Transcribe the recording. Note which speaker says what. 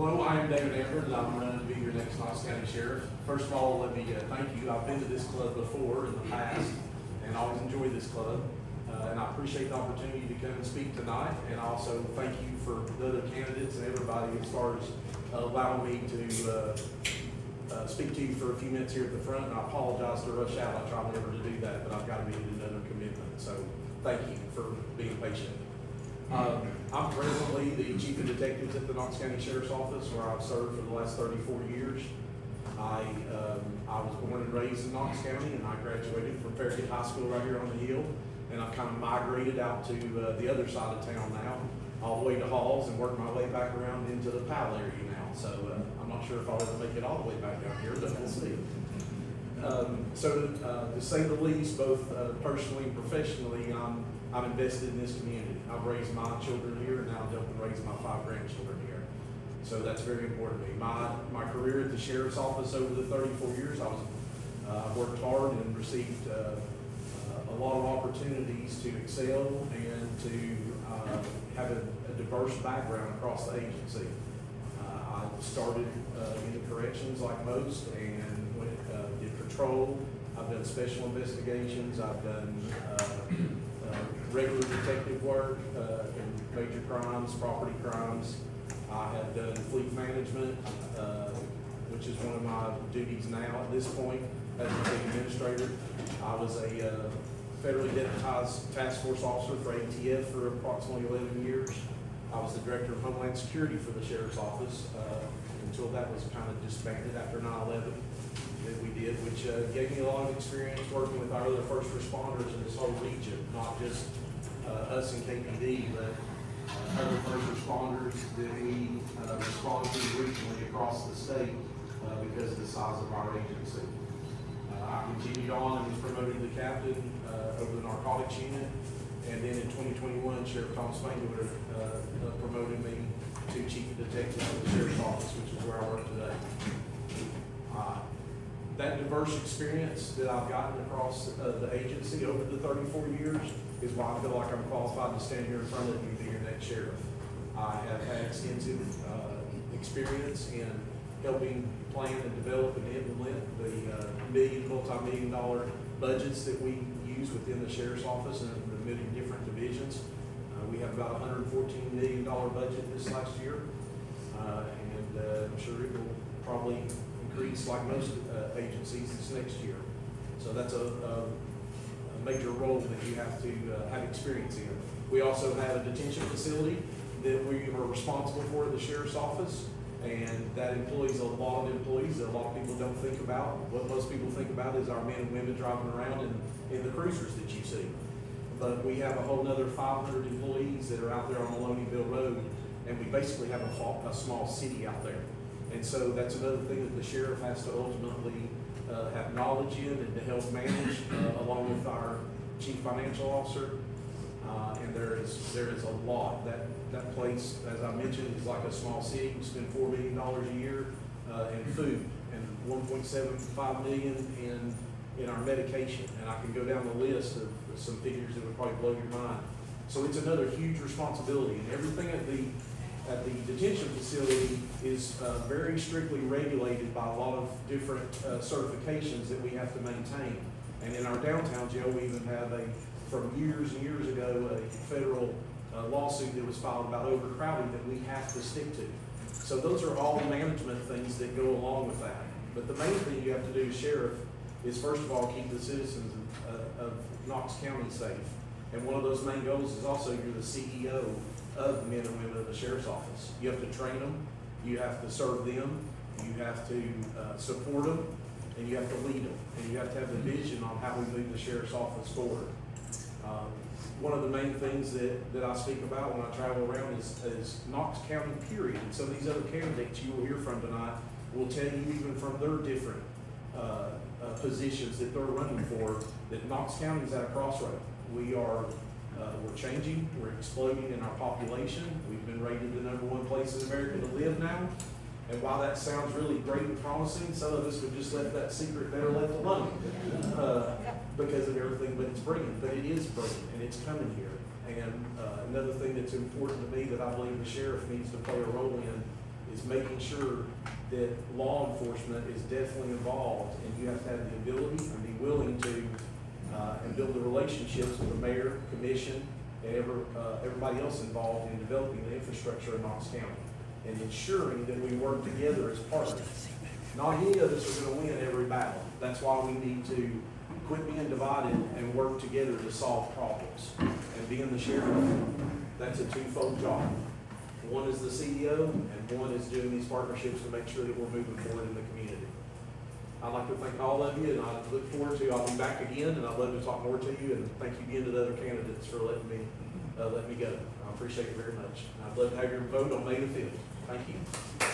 Speaker 1: Hello, I am David Amburn, and I'm running to be your next Knox County Sheriff. First of all, let me thank you. I've been to this club before in the past, and I always enjoy this club. And I appreciate the opportunity to come and speak tonight, and also thank you for the other candidates and everybody as far as allowing me to speak to you for a few minutes here at the front. And I apologize to rush out. I try never to do that, but I've got to be at another commitment. So thank you for being patient. I'm presently the Chief of Detectives at the Knox County Sheriff's Office, where I've served for the last 34 years. I was born and raised in Knox County, and I graduated from Farragut High School right here on the hill. And I've kind of migrated out to the other side of town now, all the way to Halls, and worked my way back around into the Powell area now. So I'm not sure if I'll ever make it all the way back down here, but we'll see. To say the least, both personally and professionally, I'm invested in this community. I've raised my children here, and now I'm helping raise my 5 grandchildren here. So that's very important to me. My career at the Sheriff's Office over the 34 years, I've worked hard and received a lot of opportunities to excel and to have a diverse background across the agency. I started in the corrections like most, and did patrol. I've done special investigations. I've done regular detective work in major crimes, property crimes. I have done fleet management, which is one of my duties now at this point as a state administrator. I was a federally deputized task force officer for ATF for approximately 11 years. I was the director of Homeland Security for the Sheriff's Office until that was kind of disbanded after 9/11 that we did, which gave me a lot of experience working with our other first responders in this whole region, not just us in KPD, but other first responders that we respond to regionally across the state because of the size of our agency. I continued on and was promoted to captain over the narcotics unit, and then in 2021, Sheriff Tom Spangler promoted me to chief detective of the Sheriff's Office, which is where I work today. That diverse experience that I've gotten across the agency over the 34 years is why I feel like I'm qualified to stand here in front of you and be your next sheriff. I have had extensive experience in helping plan and develop and implement the multi-million-dollar budgets that we use within the Sheriff's Office and the many different divisions. We have about a $114 million budget this last year, and I'm sure it will probably increase like most agencies this next year. So that's a major role that you have to have experience in. We also have a detention facility that we are responsible for at the Sheriff's Office, and that employs a lot of employees that a lot of people don't think about. What most people think about is our men and women driving around in the cruisers that you see. But we have a whole nother 500 employees that are out there on Maloneyville Road, and we basically have a small city out there. And so that's another thing that the sheriff has to ultimately have knowledge in and to help manage, along with our chief financial officer. And there is a lot. That place, as I mentioned, is like a small city. We spend $4 million a year in food and $1.75 million in our medication. And I can go down the list of some figures that would probably blow your mind. So it's another huge responsibility, and everything at the detention facility is very strictly regulated by a lot of different certifications that we have to maintain. And in our downtown jail, we even have from years and years ago, a federal lawsuit that was filed about overcrowding that we have to stick to. So those are all management things that go along with that. But the main thing you have to do as sheriff is, first of all, keep the citizens of Knox County safe. And one of those main goals is also you're the CEO of men and women of the Sheriff's Office. You have to train them, you have to serve them, you have to support them, and you have to lead them. And you have to have the vision on how we move the Sheriff's Office forward. One of the main things that I speak about when I travel around is Knox County, period. And some of these other candidates you will hear from tonight will tell you, even from their different positions that they're running for, that Knox County is at a crossroad. We're changing, we're exploding in our population. We've been rated the #1 place in America to live now. And while that sounds really great and promising, some of us would just let that secret better left alone because of everything, but it is bringing, and it's coming here. And another thing that's important to me that I believe the sheriff needs to play a role in is making sure that law enforcement is definitely involved, and you have to have the ability and be willing to, and build the relationships with the mayor, commission, and everybody else involved in developing the infrastructure in Knox County, and ensuring that we work together as partners. Not any of us are gonna win every battle. That's why we need to quit being divided and work together to solve problems. And being the sheriff, that's a twofold job. One is the CEO, and one is doing these partnerships to make sure that we're moving forward in the community. I'd like to thank all of you, and I look forward to, I'll be back again, and I'd love to talk more to you, and thank you again to the other candidates for letting me go. I appreciate it very much. I'd love to have your vote on May the 5th. Thank you.